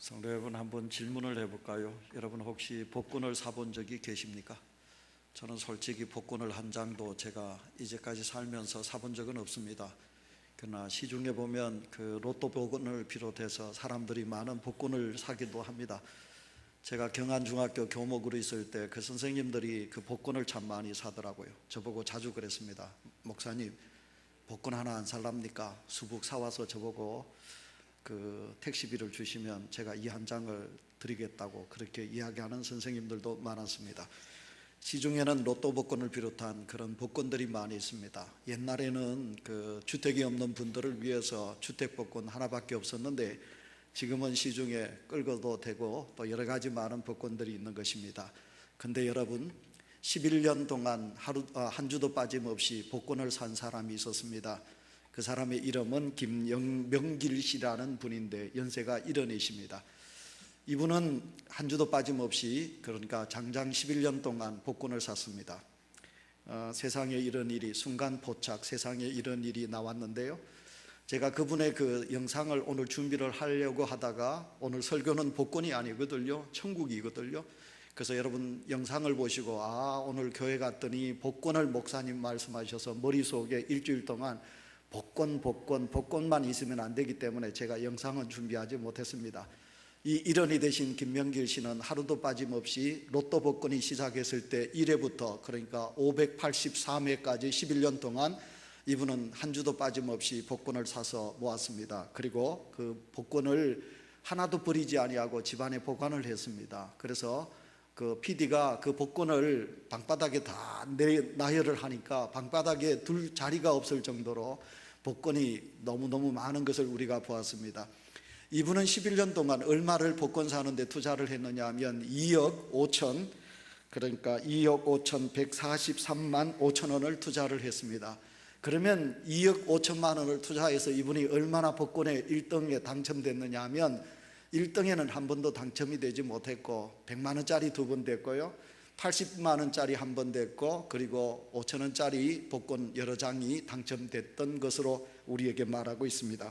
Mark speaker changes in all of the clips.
Speaker 1: 성도 여러분, 한번 질문을 해볼까요? 여러분 혹시 복권을 사본 적이 계십니까? 저는 솔직히 복권을 한 장도 제가 이제까지 살면서 사본 적은 없습니다. 그러나 시중에 보면 그 로또 복권을 비롯해서 사람들이 많은 복권을 사기도 합니다. 제가 경안중학교 교목으로 있을 때 그 선생님들이 그 복권을 참 많이 사더라고요. 저보고 자주 그랬습니다. 목사님, 복권 하나 안 살랍니까? 수북 사와서 저보고 그 택시비를 주시면 제가 이 한 장을 드리겠다고 그렇게 이야기하는 선생님들도 많았습니다. 시중에는 로또 복권을 비롯한 그런 복권들이 많이 있습니다. 옛날에는 그 주택이 없는 분들을 위해서 주택 복권 하나밖에 없었는데 지금은 시중에 끌고도 되고 또 여러 가지 많은 복권들이 있는 것입니다. 근데 여러분, 11년 동안 한 주도 빠짐없이 복권을 산 사람이 있었습니다. 그 사람의 이름은 김명길 씨라는 분인데 연세가 74입니다. 이분은 한 주도 빠짐없이, 그러니까 장장 11년 동안 복권을 샀습니다. 세상에 이런 일이, 순간포착 세상에 이런 일이 나왔는데요, 제가 그분의 그 영상을 오늘 준비를 하려고 하다가 오늘 설교는 복권이 아니거든요, 천국이거든요. 그래서 여러분 영상을 보시고 오늘 교회 갔더니 복권을 목사님 말씀하셔서 머릿속에 일주일 동안 복권만 있으면 안 되기 때문에 제가 영상은 준비하지 못했습니다. 이 일원이 되신 김명길 씨는 하루도 빠짐없이 로또 복권이 시작했을 때 1회부터 그러니까 583회까지 11년 동안 이분은 한 주도 빠짐없이 복권을 사서 모았습니다. 그리고 그 복권을 하나도 버리지 아니하고 집안에 보관을 했습니다. 그래서 그 PD가 그 복권을 방바닥에 다 나열을 하니까 방바닥에 둘 자리가 없을 정도로 복권이 너무너무 많은 것을 우리가 보았습니다. 이분은 11년 동안 얼마를 복권 사는데 투자를 했느냐 하면 2억 5천, 그러니까 2억 5천 143만 5천 원을 투자를 했습니다. 그러면 2억 5천만 원을 투자해서 이분이 얼마나 복권에 1등에 당첨됐느냐 하면 1등에는 한 번도 당첨이 되지 못했고 100만 원짜리 2번 됐고요, 80만 원짜리 한 번 됐고, 그리고 5천 원짜리 복권 여러 장이 당첨됐던 것으로 우리에게 말하고 있습니다.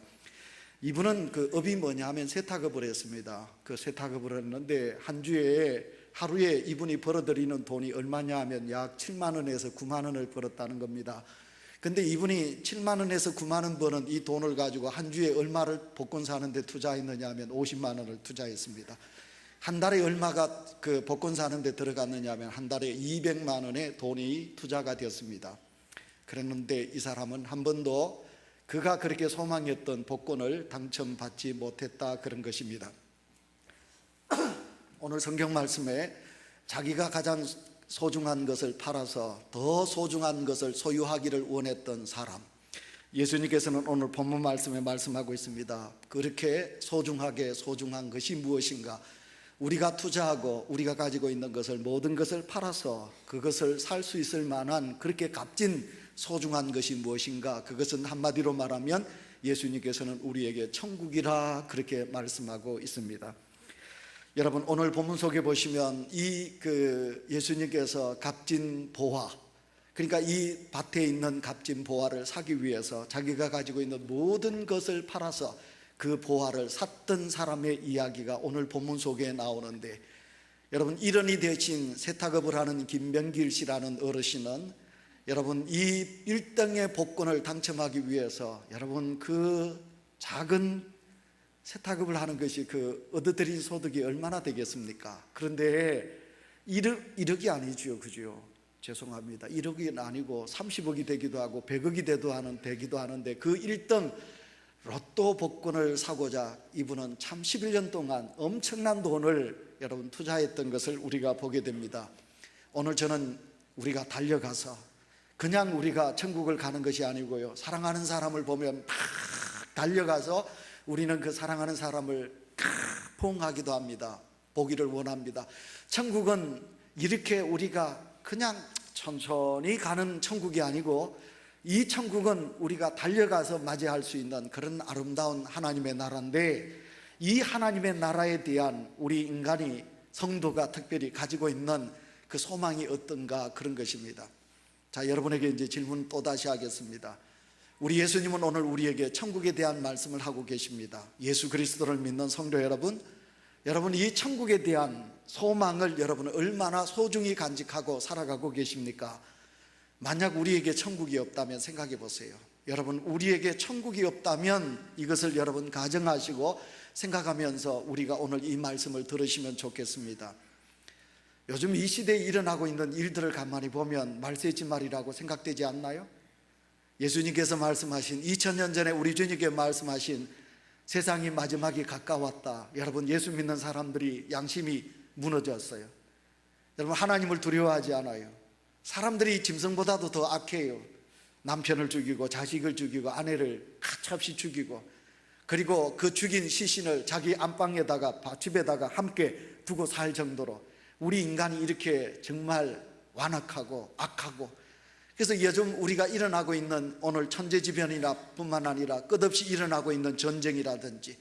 Speaker 1: 이분은 그 업이 뭐냐 하면 세탁업을 했습니다. 그 세탁업을 했는데 한 주에 하루에 이분이 벌어들이는 돈이 얼마냐 하면 약 7만 원에서 9만 원을 벌었다는 겁니다. 근데 이분이 7만 원에서 9만 원 버는 이 돈을 가지고 한 주에 얼마를 복권 사는데 투자했느냐 하면 50만 원을 투자했습니다. 한 달에 얼마가 그 복권 사는데 들어갔느냐 하면 한 달에 200만 원의 돈이 투자가 되었습니다. 그랬는데 이 사람은 한 번도 그가 그렇게 소망했던 복권을 당첨받지 못했다, 그런 것입니다. 오늘 성경 말씀에 자기가 가장 소중한 것을 팔아서 더 소중한 것을 소유하기를 원했던 사람, 예수님께서는 오늘 본문 말씀에 말씀하고 있습니다. 그렇게 소중한 것이 무엇인가? 우리가 투자하고 우리가 가지고 있는 것을, 모든 것을 팔아서 그것을 살 수 있을 만한 그렇게 값진 소중한 것이 무엇인가? 그것은 한마디로 말하면 예수님께서는 우리에게 천국이라 그렇게 말씀하고 있습니다. 여러분, 오늘 본문 속에 보시면 예수님께서 값진 보화, 그러니까 이 밭에 있는 값진 보화를 사기 위해서 자기가 가지고 있는 모든 것을 팔아서 그 보화를 샀던 사람의 이야기가 오늘 본문 속에 나오는데, 여러분, 일원이 되신 세탁업을 하는 김명길 씨라는 어르신은 여러분 이 1등의 복권을 당첨하기 위해서 여러분 그 작은 세탁업을 하는 것이 그 얻어들인 소득이 얼마나 되겠습니까? 그런데 1억이 아니죠, 그죠? 죄송합니다. 1억이 아니고 30억이 되기도 하고 100억이 되기도 하는데 그 1등 로또 복권을 사고자 이분은 참 11년 동안 엄청난 돈을 여러분 투자했던 것을 우리가 보게 됩니다. 오늘 저는 우리가 달려가서 그냥 우리가 천국을 가는 것이 아니고요, 사랑하는 사람을 보면 막 달려가서 우리는 그 사랑하는 사람을 포옹하기도 합니다. 보기를 원합니다. 천국은 이렇게 우리가 그냥 천천히 가는 천국이 아니고, 이 천국은 우리가 달려가서 맞이할 수 있는 그런 아름다운 하나님의 나라인데, 이 하나님의 나라에 대한 우리 인간이, 성도가 특별히 가지고 있는 그 소망이 어떤가, 그런 것입니다. 자, 여러분에게 이제 질문 또다시 하겠습니다. 우리 예수님은 오늘 우리에게 천국에 대한 말씀을 하고 계십니다. 예수 그리스도를 믿는 성도 여러분, 여러분, 이 천국에 대한 소망을 여러분은 얼마나 소중히 간직하고 살아가고 계십니까? 만약 우리에게 천국이 없다면 생각해 보세요. 여러분, 우리에게 천국이 없다면 이것을 여러분 가정하시고 생각하면서 우리가 오늘 이 말씀을 들으시면 좋겠습니다. 요즘 이 시대에 일어나고 있는 일들을 가만히 보면 말세지말이라고 생각되지 않나요? 예수님께서 말씀하신 2000년 전에 우리 주님께 말씀하신 세상이 마지막이 가까웠다. 여러분, 예수 믿는 사람들이 양심이 무너졌어요. 여러분, 하나님을 두려워하지 않아요. 사람들이 짐승보다도 더 악해요. 남편을 죽이고 자식을 죽이고 아내를 가차없이 죽이고, 그리고 그 죽인 시신을 자기 안방에다가 집에다가 함께 두고 살 정도로 우리 인간이 이렇게 정말 완악하고 악하고, 그래서 요즘 우리가 일어나고 있는 오늘 천재지변이나 뿐만 아니라 끝없이 일어나고 있는 전쟁이라든지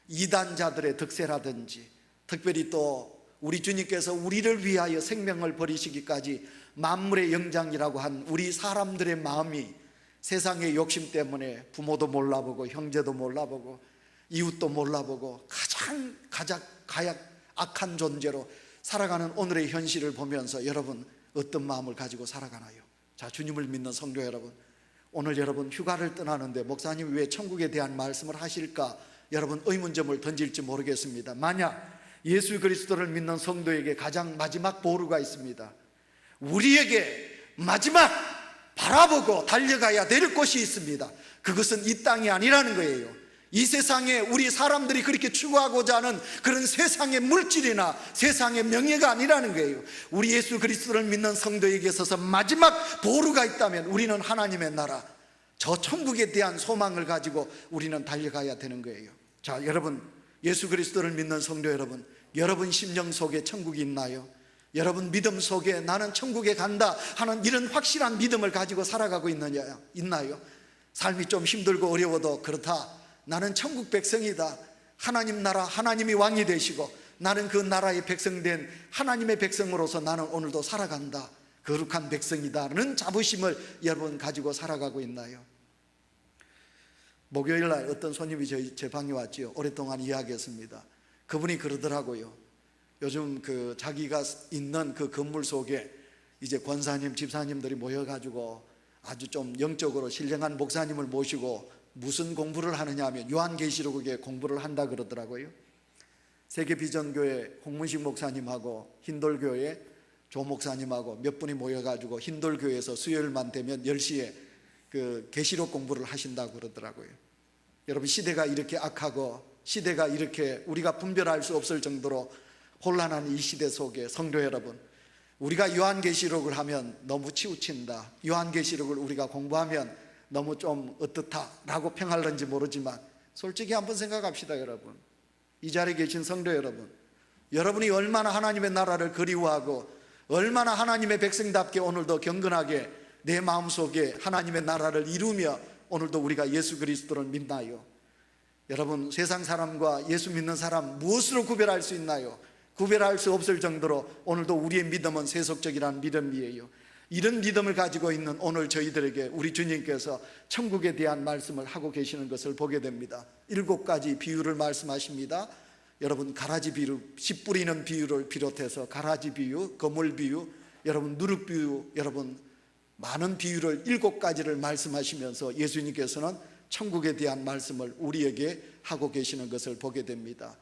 Speaker 1: 이단자들의 득세라든지, 특별히 또 우리 주님께서 우리를 위하여 생명을 버리시기까지 만물의 영장이라고 한 우리 사람들의 마음이 세상의 욕심 때문에 부모도 몰라보고 형제도 몰라보고 이웃도 몰라보고 가장 악한 존재로 살아가는 오늘의 현실을 보면서 여러분 어떤 마음을 가지고 살아가나요? 자, 주님을 믿는 성도 여러분, 오늘 여러분 휴가를 떠나는데 목사님이 왜 천국에 대한 말씀을 하실까 여러분 의문점을 던질지 모르겠습니다. 만약 예수 그리스도를 믿는 성도에게 가장 마지막 보루가 있습니다. 우리에게 마지막 바라보고 달려가야 될 곳이 있습니다. 그것은 이 땅이 아니라는 거예요. 이 세상에 우리 사람들이 그렇게 추구하고자 하는 그런 세상의 물질이나 세상의 명예가 아니라는 거예요. 우리 예수 그리스도를 믿는 성도에게 있어서 마지막 보루가 있다면 우리는 하나님의 나라, 저 천국에 대한 소망을 가지고 우리는 달려가야 되는 거예요. 자, 여러분, 예수 그리스도를 믿는 성도 여러분, 여러분 심령 속에 천국이 있나요? 여러분 믿음 속에 나는 천국에 간다 하는 이런 확실한 믿음을 가지고 살아가고 있나요? 삶이 좀 힘들고 어려워도 그렇다, 나는 천국 백성이다, 하나님 나라 하나님이 왕이 되시고 나는 그 나라의 백성된 하나님의 백성으로서 나는 오늘도 살아간다, 거룩한 백성이다는 자부심을 여러분 가지고 살아가고 있나요? 목요일날 어떤 손님이 제 방에 왔지요. 오랫동안 이야기했습니다. 그분이 그러더라고요. 요즘 자기가 있는 그 건물 속에 이제 권사님, 집사님들이 모여가지고 아주 좀 영적으로 신령한 목사님을 모시고 무슨 공부를 하느냐 하면 요한계시록에 공부를 한다 그러더라고요. 세계비전교회 홍문식 목사님하고 흰돌교회 조 목사님하고 몇 분이 모여가지고 흰돌교회에서 수요일만 되면 10시에 그 계시록 공부를 하신다고 그러더라고요. 여러분, 시대가 이렇게 악하고 시대가 이렇게 우리가 분별할 수 없을 정도로 혼란한 이 시대 속에 성도 여러분, 우리가 요한계시록을 하면 너무 치우친다, 요한계시록을 우리가 공부하면 너무 좀 어떻다라고 평할는지 모르지만 솔직히 한번 생각합시다. 여러분, 이 자리에 계신 성도 여러분, 여러분이 얼마나 하나님의 나라를 그리워하고 얼마나 하나님의 백성답게 오늘도 경건하게 내 마음속에 하나님의 나라를 이루며 오늘도 우리가 예수 그리스도를 믿나요? 여러분, 세상 사람과 예수 믿는 사람 무엇으로 구별할 수 있나요? 구별할 수 없을 정도로 오늘도 우리의 믿음은 세속적이라는 믿음이에요. 이런 믿음을 가지고 있는 오늘 저희들에게 우리 주님께서 천국에 대한 말씀을 하고 계시는 것을 보게 됩니다. 7가지 비유를 말씀하십니다. 여러분, 가라지 비유, 씨 뿌리는 비유를 비롯해서 가라지 비유, 거물 비유, 여러분 누룩 비유, 여러분 많은 비유를 7가지를 말씀하시면서 예수님께서는 천국에 대한 말씀을 우리에게 하고 계시는 것을 보게 됩니다.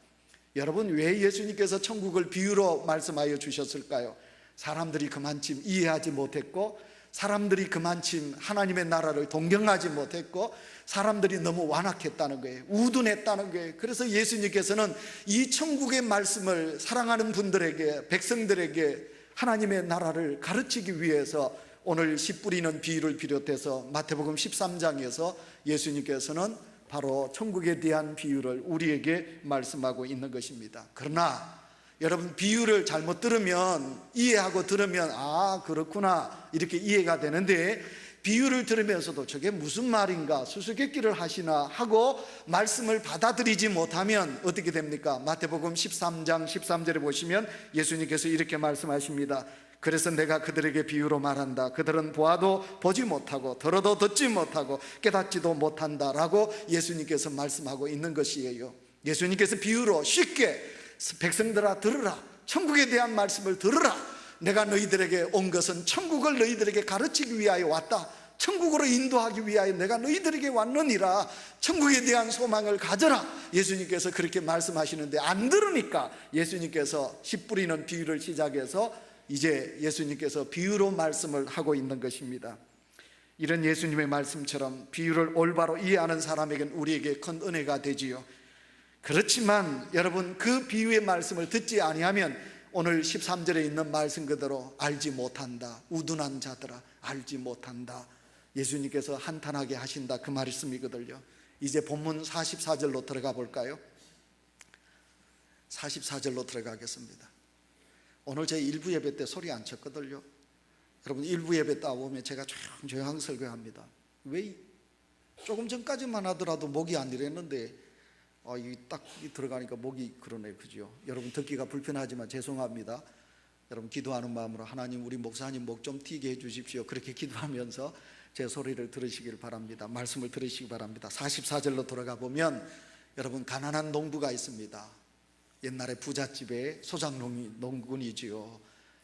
Speaker 1: 여러분, 왜 예수님께서 천국을 비유로 말씀하여 주셨을까요? 사람들이 그만큼 이해하지 못했고, 사람들이 그만큼 하나님의 나라를 동경하지 못했고, 사람들이 너무 완악했다는 거예요. 우둔했다는 거예요. 그래서 예수님께서는 이 천국의 말씀을 사랑하는 분들에게, 백성들에게 하나님의 나라를 가르치기 위해서 오늘 씨 뿌리는 비유를 비롯해서 마태복음 13장에서 예수님께서는 바로 천국에 대한 비유를 우리에게 말씀하고 있는 것입니다. 그러나 여러분, 비유를 잘못 들으면, 이해하고 들으면 아 그렇구나 이렇게 이해가 되는데, 비유를 들으면서도 저게 무슨 말인가 수수께끼를 하시나 하고 말씀을 받아들이지 못하면 어떻게 됩니까? 마태복음 13장 13절에 보시면 예수님께서 이렇게 말씀하십니다. 그래서 내가 그들에게 비유로 말한다. 그들은 보아도 보지 못하고 들어도 듣지 못하고 깨닫지도 못한다 라고 예수님께서 말씀하고 있는 것이에요. 예수님께서 비유로 쉽게 백성들아 들으라, 천국에 대한 말씀을 들으라. 내가 너희들에게 온 것은 천국을 너희들에게 가르치기 위하여 왔다. 천국으로 인도하기 위하여 내가 너희들에게 왔느니라. 천국에 대한 소망을 가져라. 예수님께서 그렇게 말씀하시는데 안 들으니까 예수님께서 씨 뿌리는 비유를 시작해서 이제 예수님께서 비유로 말씀을 하고 있는 것입니다. 이런 예수님의 말씀처럼 비유를 올바로 이해하는 사람에겐 우리에게 큰 은혜가 되지요. 그렇지만 여러분, 그 비유의 말씀을 듣지 아니하면 오늘 13절에 있는 말씀 그대로 알지 못한다, 우둔한 자들아 알지 못한다, 예수님께서 한탄하게 하신다, 그 말씀이거든요. 이제 본문 44절로 들어가 볼까요? 44절로 들어가겠습니다. 오늘 제 일부 예배 때 소리 안 쳤거든요. 여러분, 일부 예배 때 오면 제가 조용히 설교합니다. 왜? 조금 전까지만 하더라도 목이 안 이랬는데 딱 들어가니까 목이 그러네, 그죠? 여러분, 듣기가 불편하지만 죄송합니다. 여러분, 기도하는 마음으로 하나님 우리 목사님 목 좀 튀게 해주십시오. 그렇게 기도하면서 제 소리를 들으시길 바랍니다. 말씀을 들으시기 바랍니다. 44절로 돌아가 보면 여러분, 가난한 농부가 있습니다. 옛날에 부잣집에 소작농군이지요.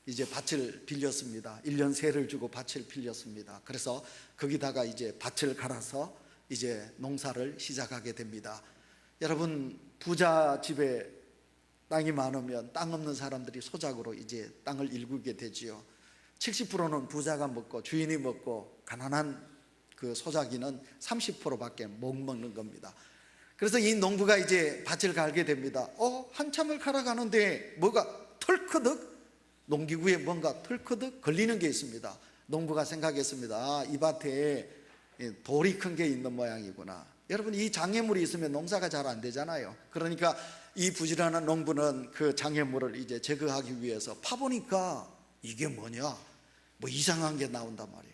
Speaker 1: 이제 밭을 빌렸습니다. 1년 세를 주고 밭을 빌렸습니다. 그래서 거기다가 이제 밭을 갈아서 이제 농사를 시작하게 됩니다. 여러분, 부잣집에 땅이 많으면 땅 없는 사람들이 소작으로 이제 땅을 일구게 되지요. 70%는 부자가 먹고 주인이 먹고 가난한 그 소작이는 30%밖에 못 먹는 겁니다. 그래서 이 농부가 이제 밭을 갈게 됩니다. 한참을 갈아가는데 뭐가 털커덕, 농기구에 뭔가 털커덕 걸리는 게 있습니다. 농부가 생각했습니다. 이 밭에 돌이 큰 게 있는 모양이구나. 여러분, 이 장애물이 있으면 농사가 잘 안 되잖아요. 그러니까 이 부지런한 농부는 그 장애물을 이제 제거하기 위해서 파보니까 이게 뭐냐, 뭐 이상한 게 나온단 말이에요.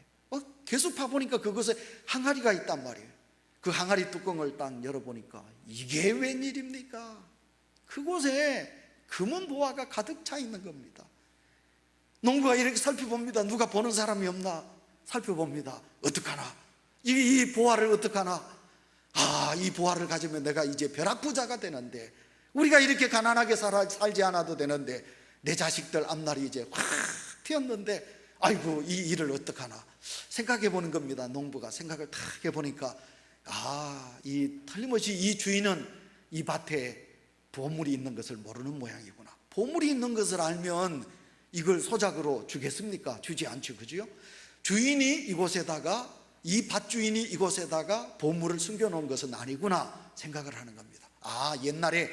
Speaker 1: 계속 파보니까 그것에 항아리가 있단 말이에요. 그 항아리 뚜껑을 딱 열어보니까 이게 웬일입니까? 그곳에 금은 보화가 가득 차 있는 겁니다. 농부가 이렇게 살펴봅니다. 누가 보는 사람이 없나 살펴봅니다. 어떡하나, 이 보화를 어떡하나. 이 보화를 가지면 내가 이제 벼락부자가 되는데, 우리가 이렇게 가난하게 살지 않아도 되는데, 내 자식들 앞날이 이제 확 튀었는데 아이고, 이 일을 어떡하나 생각해 보는 겁니다. 농부가 생각을 탁 해보니까 틀림없이 이 주인은 이 밭에 보물이 있는 것을 모르는 모양이구나. 보물이 있는 것을 알면 이걸 소작으로 주겠습니까? 주지 않죠, 그죠? 주인이 이곳에다가, 이 밭주인이 이곳에다가 보물을 숨겨놓은 것은 아니구나 생각을 하는 겁니다. 옛날에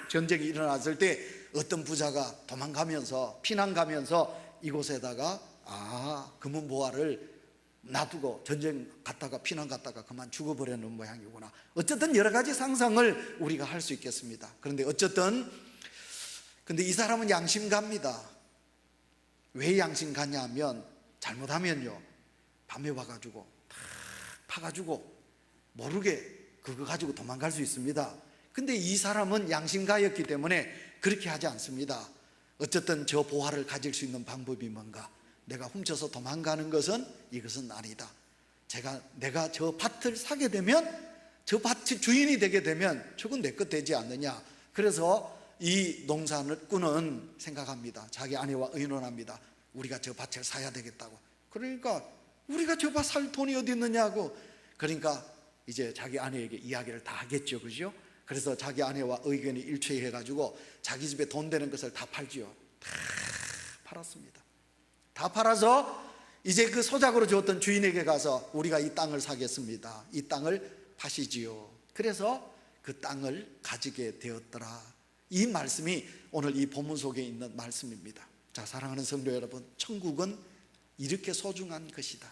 Speaker 1: 전쟁이 일어났을 때 어떤 부자가 도망가면서 피난 가면서 이곳에다가 금은 보화를 놔두고 전쟁 갔다가 피난 갔다가 그만 죽어버리는 모양이구나. 어쨌든 여러 가지 상상을 우리가 할 수 있겠습니다. 그런데 근데 이 사람은 양심가입니다. 왜 양심가냐 하면, 잘못하면요 밤에 와가지고 탁 파가지고 모르게 그거 가지고 도망갈 수 있습니다. 근데 이 사람은 양심가였기 때문에 그렇게 하지 않습니다. 어쨌든 저 보화를 가질 수 있는 방법이 뭔가, 내가 훔쳐서 도망가는 것은 이것은 아니다. 내가 저 밭을 사게 되면, 저 밭의 주인이 되게 되면 저건 내 것 되지 않느냐. 그래서 이 농사꾼은 생각합니다. 자기 아내와 의논합니다. 우리가 저 밭을 사야 되겠다고. 그러니까 우리가 저 밭 살 돈이 어디 있느냐고. 그러니까 이제 자기 아내에게 이야기를 다 하겠죠, 그죠? 그래서 자기 아내와 의견이 일치해가지고 자기 집에 돈 되는 것을 다 팔지요. 다 팔았습니다. 다 팔아서 이제 그 소작으로 줬던 주인에게 가서 우리가 이 땅을 사겠습니다. 이 땅을 파시지요. 그래서 그 땅을 가지게 되었더라. 이 말씀이 오늘 이 본문 속에 있는 말씀입니다. 자, 사랑하는 성도 여러분, 천국은 이렇게 소중한 것이다.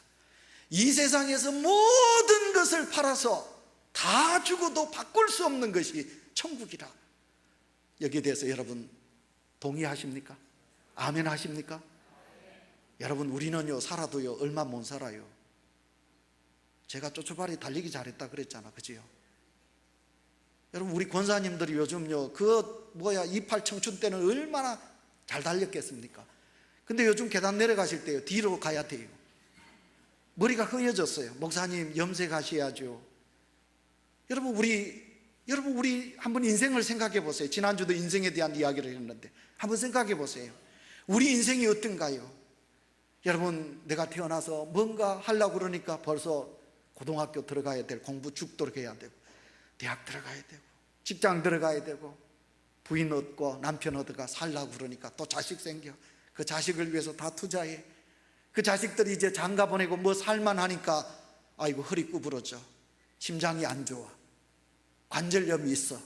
Speaker 1: 이 세상에서 모든 것을 팔아서 다 주고도 바꿀 수 없는 것이 천국이라. 여기에 대해서 여러분 동의하십니까? 아멘 하십니까? 여러분, 우리는요 살아도요 얼마 못 살아요. 제가 쪼쪼바리 달리기 잘했다 그랬잖아, 그지요? 여러분, 우리 권사님들이 요즘요 28 청춘 때는 얼마나 잘 달렸겠습니까? 근데 요즘 계단 내려가실 때요 뒤로 가야 돼요. 머리가 허해졌어요. 목사님 염색하셔야죠. 여러분, 우리
Speaker 2: 여러분, 우리 한번 인생을 생각해 보세요. 지난주도 인생에 대한 이야기를 했는데 한번 생각해 보세요. 우리 인생이 어떤가요? 여러분, 내가 태어나서 뭔가 하려고 그러니까 벌써 고등학교 들어가야 되고, 공부 죽도록 해야 되고, 대학 들어가야 되고, 직장 들어가야 되고, 부인 얻고 남편 얻어가 살려고 그러니까 또 자식 생겨. 그 자식을 위해서 다 투자해. 그 자식들이 이제 장가 보내고 뭐 살만하니까 아이고 허리 구부러져, 심장이 안 좋아, 관절염이 있어.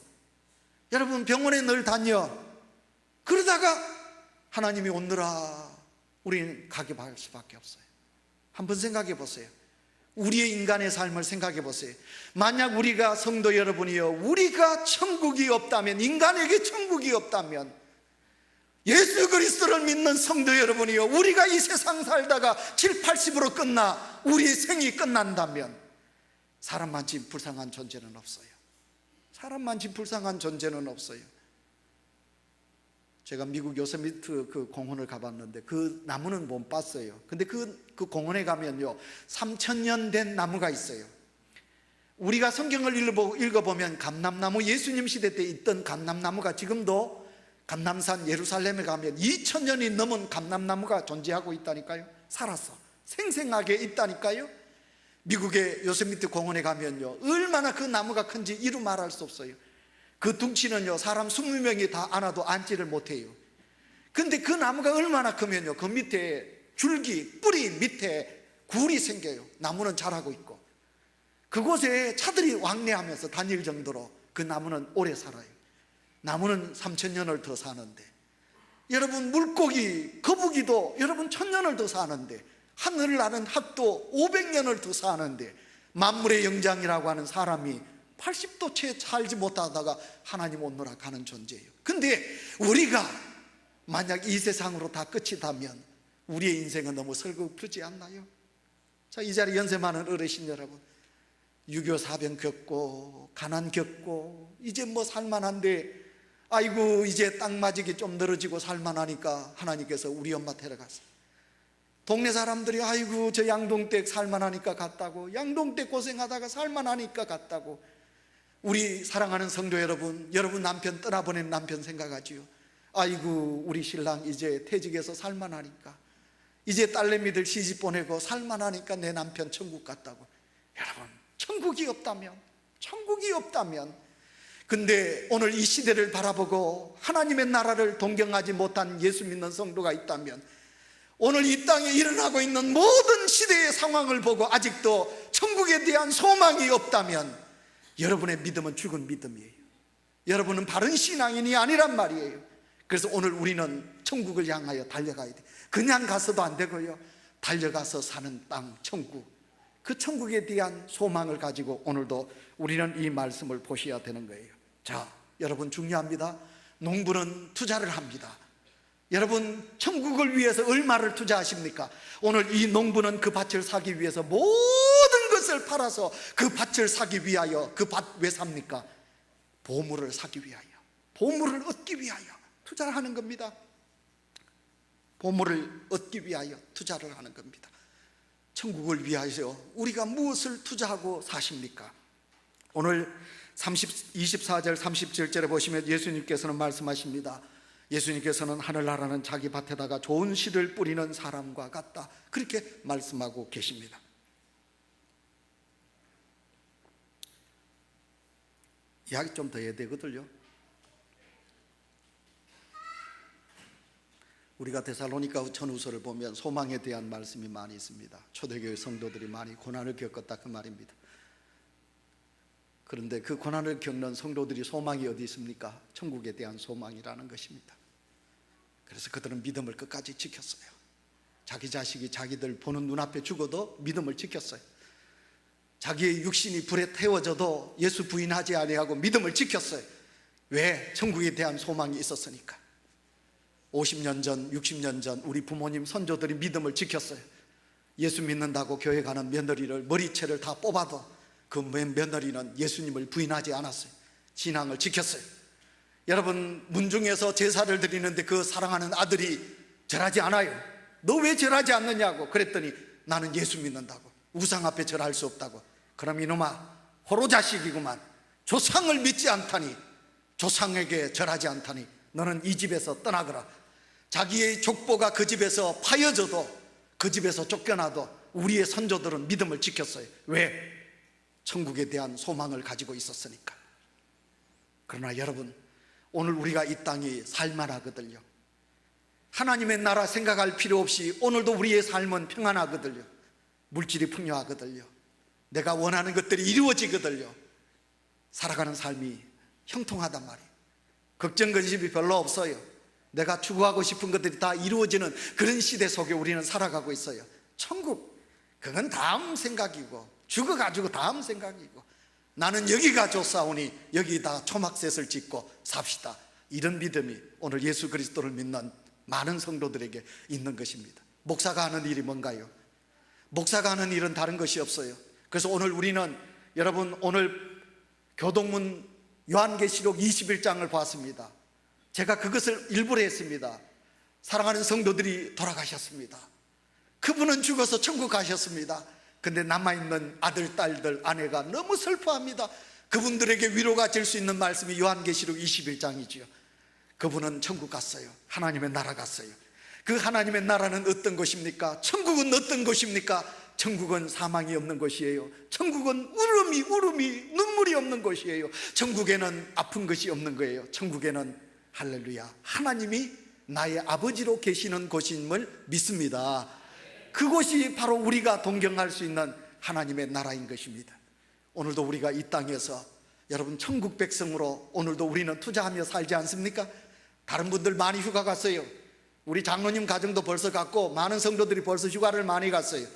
Speaker 2: 여러분, 병원에 늘 다녀. 그러다가 하나님이 오느라 우리는 가게 할 수밖에 없어요. 한번 생각해 보세요. 우리의 인간의 삶을 생각해 보세요. 만약 우리가, 성도 여러분이요, 우리가 천국이 없다면, 인간에게 천국이 없다면, 예수 그리스도를 믿는 성도 여러분이요, 우리가 이 세상 살다가 7, 80으로 끝나 우리의 생이 끝난다면 사람만치 불쌍한 존재는 없어요. 사람만치 불쌍한 존재는 없어요. 제가 미국 요세미트 그 공원을 가봤는데 그 나무는 못 봤어요. 근데 그 공원에 가면요, 3000년 된 나무가 있어요. 우리가 성경을 읽어보면 감람나무, 예수님 시대 때 있던 감람나무가 지금도 감람산 예루살렘에 가면 2000년이 넘은 감람나무가 존재하고 있다니까요. 살았어, 생생하게 있다니까요. 미국의 요세미트 공원에 가면요, 얼마나 그 나무가 큰지 이루 말할 수 없어요. 그 둥치는요, 사람 20명이 다 안아도 앉지를 못해요. 근데 그 나무가 얼마나 크면요, 그 밑에 줄기, 뿌리 밑에 굴이 생겨요. 나무는 자라고 있고, 그곳에 차들이 왕래하면서 다닐 정도로 그 나무는 오래 살아요. 나무는 3000년을 더 사는데, 여러분, 물고기, 거북이도 여러분 1000년을 더 사는데, 하늘을 나는 학도 500년을 더 사는데, 만물의 영장이라고 하는 사람이 80도 채 살지 못하다가 하나님 오느라 가는 존재예요. 근데 우리가 만약 이 세상으로 다 끝이 다면 우리의 인생은 너무 설거프지 않나요? 자, 이 자리 연세 많은 어르신 여러분, 6.25 사병 겪고 가난 겪고 이제 뭐 살만한데, 아이고 이제 땅 맞이기 좀 늘어지고 살만하니까 하나님께서 우리 엄마 데려갔어요. 동네 사람들이 아이고 저 양동댁 살만하니까 갔다고, 양동댁 고생하다가 살만하니까 갔다고. 우리 사랑하는 성도 여러분, 여러분 남편 떠나보낸 남편 생각하지요. 아이고 우리 신랑 이제 퇴직해서 살만하니까, 이제 딸내미들 시집 보내고 살만하니까 내 남편 천국 갔다고. 여러분, 천국이 없다면, 근데 오늘 이 시대를 바라보고 하나님의 나라를 동경하지 못한 예수 믿는 성도가 있다면, 오늘 이 땅에 일어나고 있는 모든 시대의 상황을 보고 아직도 천국에 대한 소망이 없다면 여러분의 믿음은 죽은 믿음이에요. 여러분은 바른 신앙인이 아니란 말이에요. 그래서 오늘 우리는 천국을 향하여 달려가야 돼. 그냥 가서도 안 되고요, 달려가서 사는 땅, 천국, 그 천국에 대한 소망을 가지고 오늘도 우리는 이 말씀을 보셔야 되는 거예요. 자, 여러분 중요합니다. 농부는 투자를 합니다. 여러분, 천국을 위해서 얼마를 투자하십니까? 오늘 이 농부는 그 밭을 사기 위해서 모든 것을 팔아서 그 밭을 사기 위하여, 그 밭 왜 삽니까? 보물을 사기 위하여, 보물을 얻기 위하여 투자를 하는 겁니다. 보물을 얻기 위하여 투자를 하는 겁니다. 천국을 위하여 우리가 무엇을 투자하고 사십니까? 오늘 24절 37절에 보시면 예수님께서는 말씀하십니다. 예수님께서는 하늘나라는 자기 밭에다가 좋은 씨를 뿌리는 사람과 같다, 그렇게 말씀하고 계십니다. 이야기 좀 더 해야 되거든요. 우리가 데살로니가 전후서를 보면 소망에 대한 말씀이 많이 있습니다. 초대교회 성도들이 많이 고난을 겪었다, 그 말입니다. 그런데 그 고난을 겪는 성도들이 소망이 어디 있습니까? 천국에 대한 소망이라는 것입니다. 그래서 그들은 믿음을 끝까지 지켰어요. 자기 자식이 자기들 보는 눈앞에 죽어도 믿음을 지켰어요. 자기의 육신이 불에 태워져도 예수 부인하지 아니하고 믿음을 지켰어요. 왜? 천국에 대한 소망이 있었으니까. 50년 전, 60년 전 우리 부모님, 선조들이 믿음을 지켰어요. 예수 믿는다고 교회 가는 며느리를 머리채를 다 뽑아도 그 며느리는 예수님을 부인하지 않았어요. 신앙을 지켰어요. 여러분, 문중에서 제사를 드리는데 그 사랑하는 아들이 절하지 않아요. 너 왜 절하지 않느냐고 그랬더니 나는 예수 믿는다고, 우상 앞에 절할 수 없다고. 그럼 이놈아, 호로 자식이구만. 조상을 믿지 않다니, 조상에게 절하지 않다니 너는 이 집에서 떠나거라. 자기의 족보가 그 집에서 파여져도, 그 집에서 쫓겨나도 우리의 선조들은 믿음을 지켰어요. 왜? 천국에 대한 소망을 가지고 있었으니까. 그러나 여러분, 오늘 우리가 이 땅이 살만하거든요. 하나님의 나라 생각할 필요 없이 오늘도 우리의 삶은 평안하거든요. 물질이 풍요하거든요. 내가 원하는 것들이 이루어지거든요. 살아가는 삶이 형통하단 말이에요. 걱정 근심이 별로 없어요. 내가 추구하고 싶은 것들이 다 이루어지는 그런 시대 속에 우리는 살아가고 있어요. 천국, 그건 다음 생각이고, 죽어가지고 다음 생각이고, 나는 여기가 좋사오니 여기다 초막셋을 짓고 삽시다. 이런 믿음이 오늘 예수 그리스도를 믿는 많은 성도들에게 있는 것입니다. 목사가 하는 일이 뭔가요? 목사가 하는 일은 다른 것이 없어요. 그래서 오늘 우리는, 여러분, 오늘 교동문 요한계시록 21장을 보았습니다. 제가 그것을 일부러 했습니다. 사랑하는 성도들이 돌아가셨습니다. 그분은 죽어서 천국 가셨습니다. 근데 남아있는 아들, 딸들, 아내가 너무 슬퍼합니다. 그분들에게 위로가 될 수 있는 말씀이 요한계시록 21장이지요. 그분은 천국 갔어요. 하나님의 나라 갔어요. 그 하나님의 나라는 어떤 것입니까? 천국은 어떤 것입니까? 천국은 사망이 없는 것이에요. 천국은 울음이 눈물이 없는 것이에요. 천국에는 아픈 것이 없는 거예요. 천국에는 할렐루야, 하나님이 나의 아버지로 계시는 곳임을 믿습니다. 그곳이 바로 우리가 동경할 수 있는 하나님의 나라인 것입니다. 오늘도 우리가 이 땅에서, 여러분, 천국 백성으로 오늘도 우리는 투자하며 살지 않습니까? 다른 분들 많이 휴가 갔어요. 우리 장로님 가정도 벌써 갔고, 많은 성도들이 벌써 휴가를 많이 갔어요.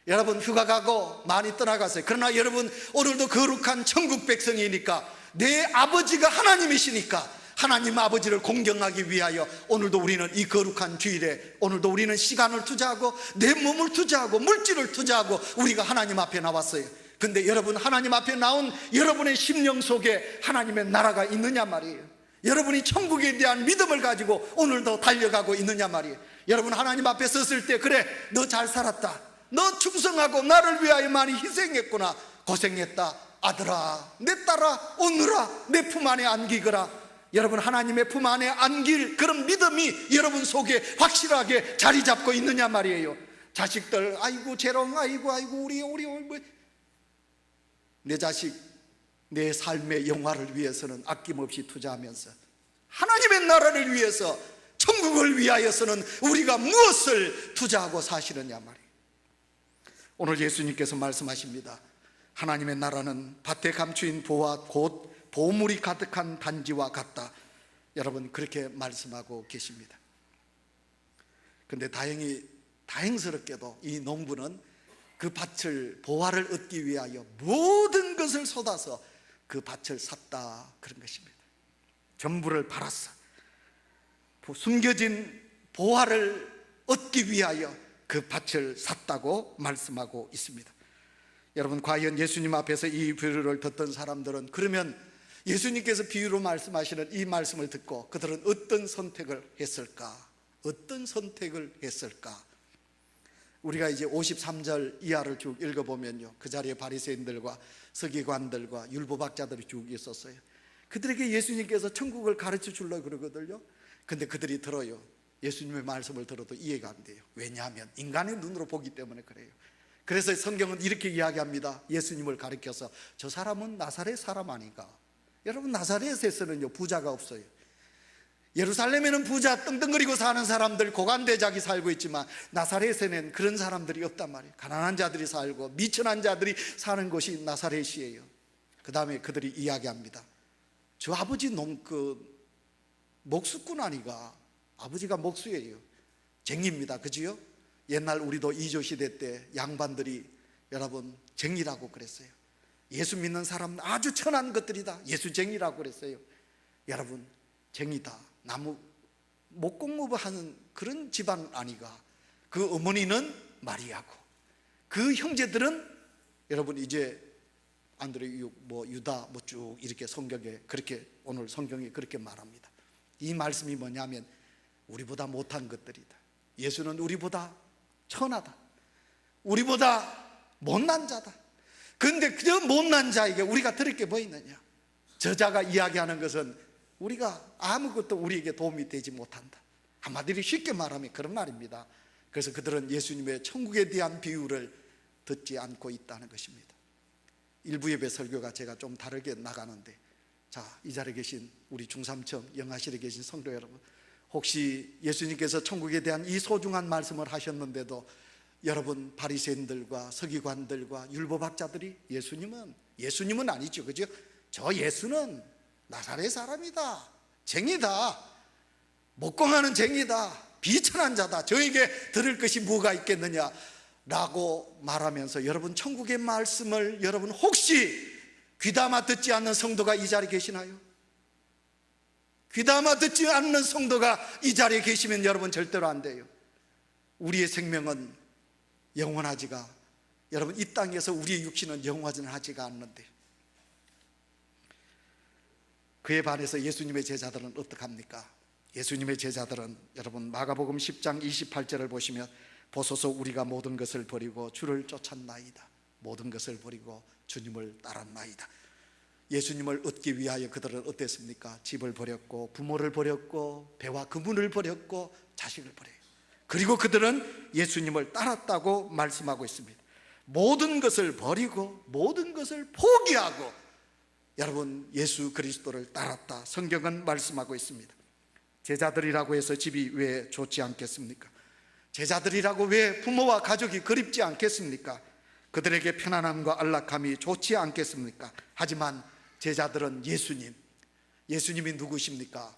Speaker 2: 여러분, 휴가 가고 많이 떠나갔어요. 그러나 여러분, 오늘도 거룩한 천국 백성이니까, 내 아버지가 하나님이시니까 하나님 아버지를 공경하기 위하여 오늘도 우리는 이 거룩한 주일에, 오늘도 우리는 시간을 투자하고 내 몸을 투자하고 물질을 투자하고 우리가 하나님 앞에 나왔어요. 근데 여러분, 하나님 앞에 나온 여러분의 심령 속에 하나님의 나라가 있느냐 말이에요. 여러분이 천국에 대한 믿음을 가지고 오늘도 달려가고 있느냐 말이에요. 여러분, 하나님 앞에 섰을 때, 그래, 너 잘 살았다, 너 충성하고 나를 위하여 많이 희생했구나, 고생했다, 아들아, 내 딸아, 오늘아, 내 품 안에 안기거라. 여러분, 하나님의 품 안에 안길 그런 믿음이 여러분 속에 확실하게 자리 잡고 있느냐 말이에요. 자식들, 아이고 재롱, 아이고 우리 내 자식, 내 삶의 영화를 위해서는 아낌없이 투자하면서 하나님의 나라를 위해서, 천국을 위하여서는 우리가 무엇을 투자하고 사시느냐 말이에요. 오늘 예수님께서 말씀하십니다. 하나님의 나라는 밭에 감추인 보화 곧 보물이 가득한 단지와 같다. 여러분, 그렇게 말씀하고 계십니다. 근데 다행스럽게도 이 농부는 그 밭을, 보화를 얻기 위하여 모든 것을 쏟아서 그 밭을 샀다, 그런 것입니다. 전부를 팔았어. 숨겨진 보화를 얻기 위하여 그 밭을 샀다고 말씀하고 있습니다. 여러분, 과연 예수님 앞에서 이 비유를 듣던 사람들은, 그러면 예수님께서 비유로 말씀하시는 이 말씀을 듣고 그들은 어떤 선택을 했을까? 어떤 선택을 했을까? 우리가 이제 53절 이하를 쭉 읽어보면요, 그 자리에 바리새인들과 서기관들과 율법학자들이 쭉 있었어요. 그들에게 예수님께서 천국을 가르쳐 주려고 그러거든요. 근데 그들이 들어요. 예수님의 말씀을 들어도 이해가 안 돼요. 왜냐하면 인간의 눈으로 보기 때문에 그래요. 그래서 성경은 이렇게 이야기합니다. 예수님을 가리켜서, 저 사람은 나사렛 사람 아닌가? 여러분, 나사렛에서는요 부자가 없어요. 예루살렘에는 부자 떵떵거리고 사는 사람들, 고관대작이 살고 있지만 나사렛에는 그런 사람들이 없단 말이에요. 가난한 자들이 살고 미천한 자들이 사는 곳이 나사렛이에요. 그 다음에 그들이 이야기합니다. 저 아버지 목수꾼 아니가? 아버지가 목수예요. 쟁입니다, 그지요? 옛날 우리도 이조시대 때 양반들이, 여러분, 쟁이라고 그랬어요. 예수 믿는 사람은 아주 천한 것들이다, 예수쟁이라고 그랬어요. 여러분, 쟁이다, 나무 목공무부 하는 그런 집안 아니가? 그 어머니는 마리아고, 그 형제들은, 여러분, 이제 안드레, 유다, 쭉 이렇게 성경에 그렇게, 오늘 성경이 그렇게 말합니다. 이 말씀이 뭐냐면, 우리보다 못한 것들이다. 예수는 우리보다 천하다, 우리보다 못난 자다. 그런데 그 못난 자에게 우리가 드릴 게 뭐 있느냐? 저자가 이야기하는 것은 우리가 아무것도 우리에게 도움이 되지 못한다. 한마디로 쉽게 말하면 그런 말입니다. 그래서 그들은 예수님의 천국에 대한 비유를 듣지 않고 있다는 것입니다. 일부 예배 설교가 제가 좀 다르게 나가는데, 자, 이 자리에 계신 우리 중삼청 영하실에 계신 성도 여러분, 혹시 예수님께서 천국에 대한 이 소중한 말씀을 하셨는데도 여러분 바리새인들과 서기관들과 율법학자들이 예수님은 아니죠, 그죠? 저 예수는 나사렛 사람이다, 쟁이다, 목공하는 쟁이다, 비천한 자다, 저에게 들을 것이 뭐가 있겠느냐 라고 말하면서 여러분 천국의 말씀을 여러분 혹시 귀담아 듣지 않는 성도가 이 자리에 계시나요? 귀담아 듣지 않는 성도가 이 자리에 계시면 여러분 절대로 안 돼요. 우리의 생명은 영원하지가, 여러분 이 땅에서 우리의 육신은 영원하지가 않는데, 그에 반해서 예수님의 제자들은 어떡합니까? 예수님의 제자들은 여러분 마가복음 10장 28절을 보시면, 보소서 우리가 모든 것을 버리고 주를 쫓았나이다. 모든 것을 버리고 주님을 따랐나이다. 예수님을 얻기 위하여 그들은 어땠습니까? 집을 버렸고 부모를 버렸고 배와 그물을 버렸고 자식을 버려요. 그리고 그들은 예수님을 따랐다고 말씀하고 있습니다. 모든 것을 버리고 모든 것을 포기하고 여러분 예수 그리스도를 따랐다, 성경은 말씀하고 있습니다. 제자들이라고 해서 집이 왜 좋지 않겠습니까? 제자들이라고 왜 부모와 가족이 그립지 않겠습니까? 그들에게 편안함과 안락함이 좋지 않겠습니까? 하지만 제자들은 예수님이 누구십니까?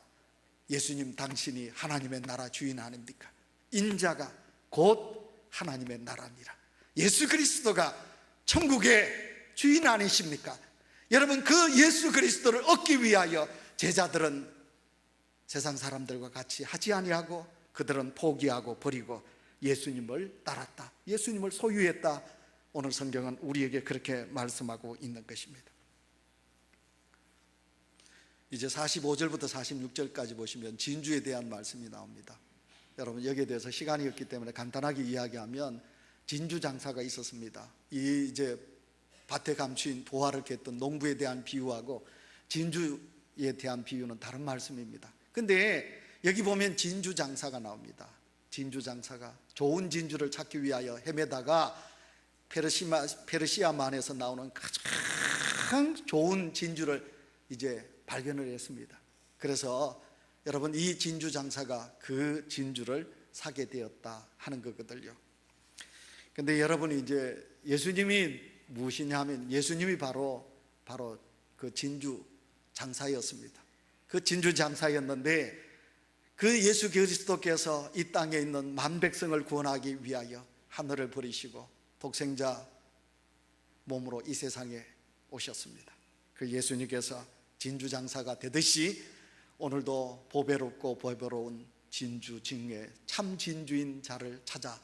Speaker 2: 예수님 당신이 하나님의 나라 주인 아닙니까? 인자가 곧 하나님의 나라니라. 예수 그리스도가 천국의 주인 아니십니까? 여러분 그 예수 그리스도를 얻기 위하여 제자들은 세상 사람들과 같이 하지 아니하고 그들은 포기하고 버리고 예수님을 따랐다, 예수님을 소유했다. 오늘 성경은 우리에게 그렇게 말씀하고 있는 것입니다. 이제 45절부터 46절까지 보시면 진주에 대한 말씀이 나옵니다. 여러분 여기에 대해서 시간이 없기 때문에 간단하게 이야기하면, 진주 장사가 있었습니다. 이 이제 밭에 감추인 도화를 겠던 농부에 대한 비유하고 진주에 대한 비유는 다른 말씀입니다. 근데 여기 보면 진주 장사가 나옵니다. 진주 장사가 좋은 진주를 찾기 위하여 헤매다가 페르시아만에서 나오는 가장 좋은 진주를 이제 발견을 했습니다. 그래서 여러분 이 진주 장사가 그 진주를 사게 되었다 하는 거거든요. 근데 여러분이 이제 예수님이 무엇이냐 하면, 예수님이 바로 그 진주 장사였습니다. 그 진주 장사였는데, 그 예수 그리스도께서 이 땅에 있는 만백성을 구원하기 위하여 하늘을 버리시고 독생자 몸으로 이 세상에 오셨습니다. 그 예수님께서 진주 장사가 되듯이 오늘도 보배롭고 보배로운 진주 중에 참 진주인 자를 찾아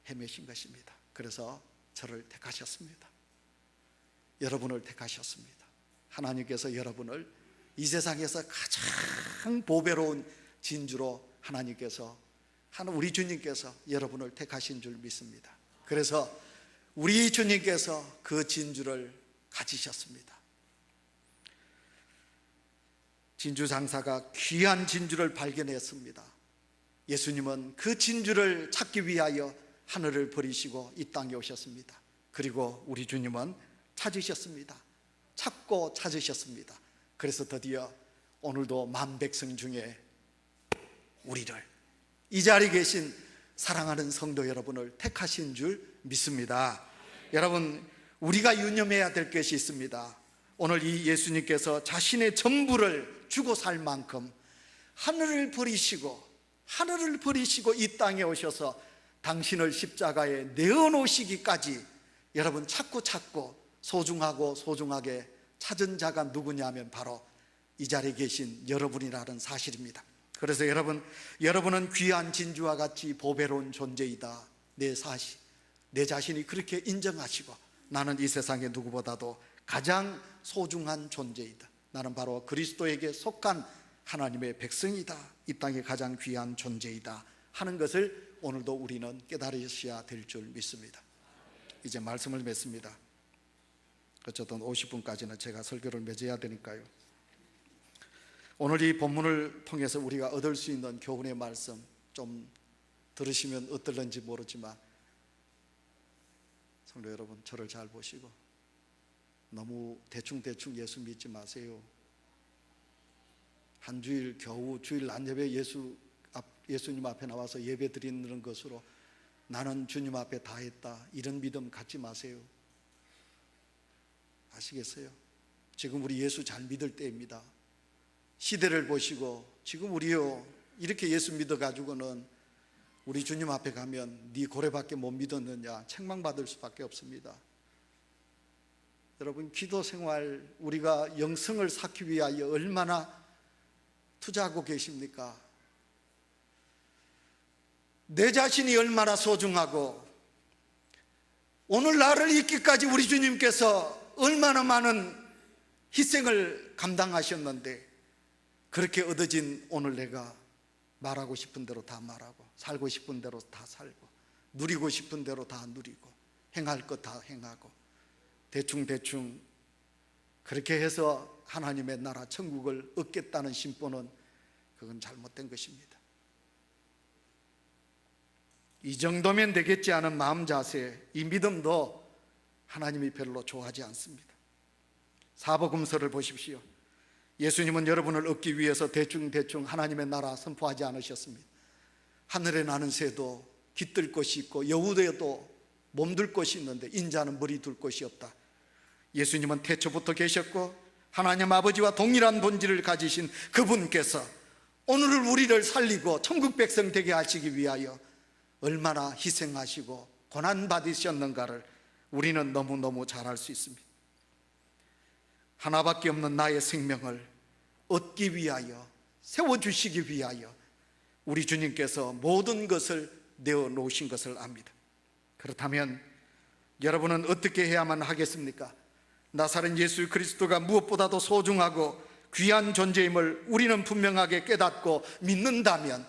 Speaker 2: 헤매신 것입니다. 그래서 저를 택하셨습니다. 여러분을 택하셨습니다. 하나님께서 여러분을 이 세상에서 가장 보배로운 진주로 하나님께서, 우리 주님께서 여러분을 택하신 줄 믿습니다. 그래서 우리 주님께서 그 진주를 가지셨습니다. 진주 장사가 귀한 진주를 발견했습니다. 예수님은 그 진주를 찾기 위하여 하늘을 버리시고 이 땅에 오셨습니다. 그리고 우리 주님은 찾으셨습니다. 찾고 찾으셨습니다. 그래서 드디어 오늘도 만백성 중에 우리를, 이 자리에 계신 사랑하는 성도 여러분을 택하신 줄 믿습니다. 여러분 우리가 유념해야 될 것이 있습니다. 오늘 이 예수님께서 자신의 전부를 주고 살 만큼 하늘을 버리시고 이 땅에 오셔서 당신을 십자가에 내어놓으시기까지 여러분 찾고 소중하게 찾은 자가 누구냐면 바로 이 자리에 계신 여러분이라는 사실입니다. 그래서 여러분은 귀한 진주와 같이 보배로운 존재이다. 내 자신이 그렇게 인정하시고, 나는 이 세상의 누구보다도 가장 소중한 존재이다. 나는 바로 그리스도에게 속한 하나님의 백성이다. 이 땅의 가장 귀한 존재이다 하는 것을 오늘도 우리는 깨달으셔야 될 줄 믿습니다. 이제 말씀을 맺습니다. 어쨌든 50분까지는 제가 설교를 맺어야 되니까요. 오늘 이 본문을 통해서 우리가 얻을 수 있는 교훈의 말씀 좀 들으시면 어떨는지 모르지만, 성도 여러분, 저를 잘 보시고 너무 대충 예수 믿지 마세요. 한 주일 겨우 주일 낮예배 예수님 앞에 나와서 예배 드리는 것으로 나는 주님 앞에 다 했다, 이런 믿음 갖지 마세요. 아시겠어요? 지금 우리 예수 잘 믿을 때입니다. 시대를 보시고 지금 우리요 이렇게 예수 믿어가지고는 우리 주님 앞에 가면 네 고래밖에 못 믿었느냐 책망받을 수밖에 없습니다. 여러분, 기도 생활, 우리가 영성을 쌓기 위하여 얼마나 투자하고 계십니까? 내 자신이 얼마나 소중하고 오늘 나를 잊기까지 우리 주님께서 얼마나 많은 희생을 감당하셨는데, 그렇게 얻어진 오늘 내가 말하고 싶은 대로 다 말하고 살고 싶은 대로 다 살고 누리고 싶은 대로 다 누리고 행할 것 다 행하고 대충 그렇게 해서 하나님의 나라 천국을 얻겠다는 심보는 그건 잘못된 것입니다. 이 정도면 되겠지 하는 마음 자세, 이 믿음도 하나님이 별로 좋아하지 않습니다. 사복음서를 보십시오. 예수님은 여러분을 얻기 위해서 대충 하나님의 나라 선포하지 않으셨습니다. 하늘에 나는 새도 깃들 곳이 있고 여우에도 몸둘 곳이 있는데 인자는 머리 둘 곳이 없다. 예수님은 태초부터 계셨고 하나님 아버지와 동일한 본질을 가지신 그분께서 오늘을 우리를 살리고 천국 백성 되게 하시기 위하여 얼마나 희생하시고 고난받으셨는가를 우리는 너무너무 잘 알 수 있습니다. 하나밖에 없는 나의 생명을 얻기 위하여, 세워주시기 위하여 우리 주님께서 모든 것을 내어놓으신 것을 압니다. 그렇다면 여러분은 어떻게 해야만 하겠습니까? 나사렛 예수 그리스도가 무엇보다도 소중하고 귀한 존재임을 우리는 분명하게 깨닫고 믿는다면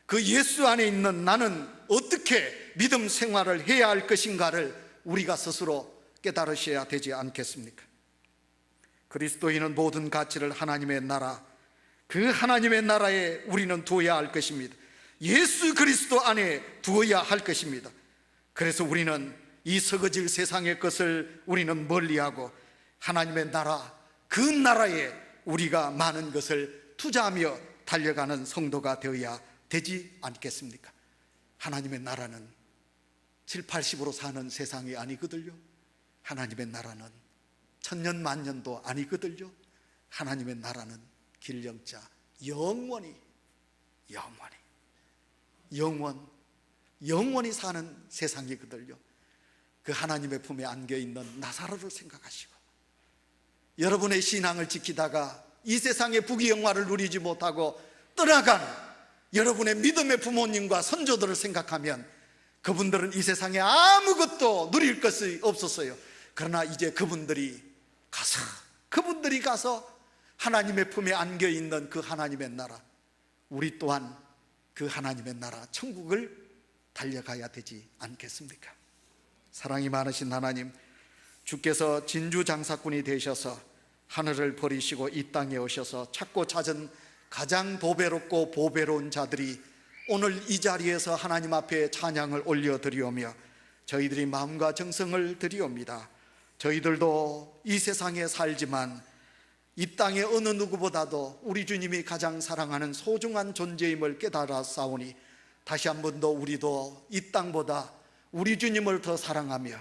Speaker 2: 그 예수 안에 있는 나는 어떻게 믿음 생활을 해야 할 것인가를 우리가 스스로 깨달으셔야 되지 않겠습니까? 그리스도인은 모든 가치를 하나님의 나라, 그 하나님의 나라에 우리는 두어야 할 것입니다. 예수 그리스도 안에 두어야 할 것입니다. 그래서 우리는 이 썩어질 세상의 것을 우리는 멀리하고 하나님의 나라, 그 나라에 우리가 많은 것을 투자하며 달려가는 성도가 되어야 되지 않겠습니까? 하나님의 나라는 7, 80으로 사는 세상이 아니거든요. 하나님의 나라는 천년 만년도 아니거든요. 하나님의 나라는 길영자 영원히 사는 세상이거든요. 그 하나님의 품에 안겨있는 나사로를 생각하시고 여러분의 신앙을 지키다가 이 세상의 부귀영화를 누리지 못하고 떠나간 여러분의 믿음의 부모님과 선조들을 생각하면 그분들은 이 세상에 아무것도 누릴 것이 없었어요. 그러나 이제 그분들이 가서 하나님의 품에 안겨있는 그 하나님의 나라, 우리 또한 그 하나님의 나라 천국을 달려가야 되지 않겠습니까? 사랑이 많으신 하나님, 주께서 진주장사꾼이 되셔서 하늘을 버리시고 이 땅에 오셔서 찾고 찾은 가장 보배롭고 보배로운 자들이 오늘 이 자리에서 하나님 앞에 찬양을 올려드리오며 저희들이 마음과 정성을 드리옵니다. 저희들도 이 세상에 살지만 이 땅의 어느 누구보다도 우리 주님이 가장 사랑하는 소중한 존재임을 깨달아 싸우니 다시 한 번 더 우리도 이 땅보다 우리 주님을 더 사랑하며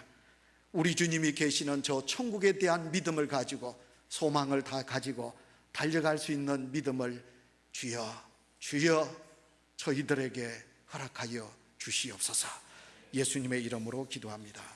Speaker 2: 우리 주님이 계시는 저 천국에 대한 믿음을 가지고 소망을 다 가지고 달려갈 수 있는 믿음을 주여 저희들에게 허락하여 주시옵소서. 예수님의 이름으로 기도합니다.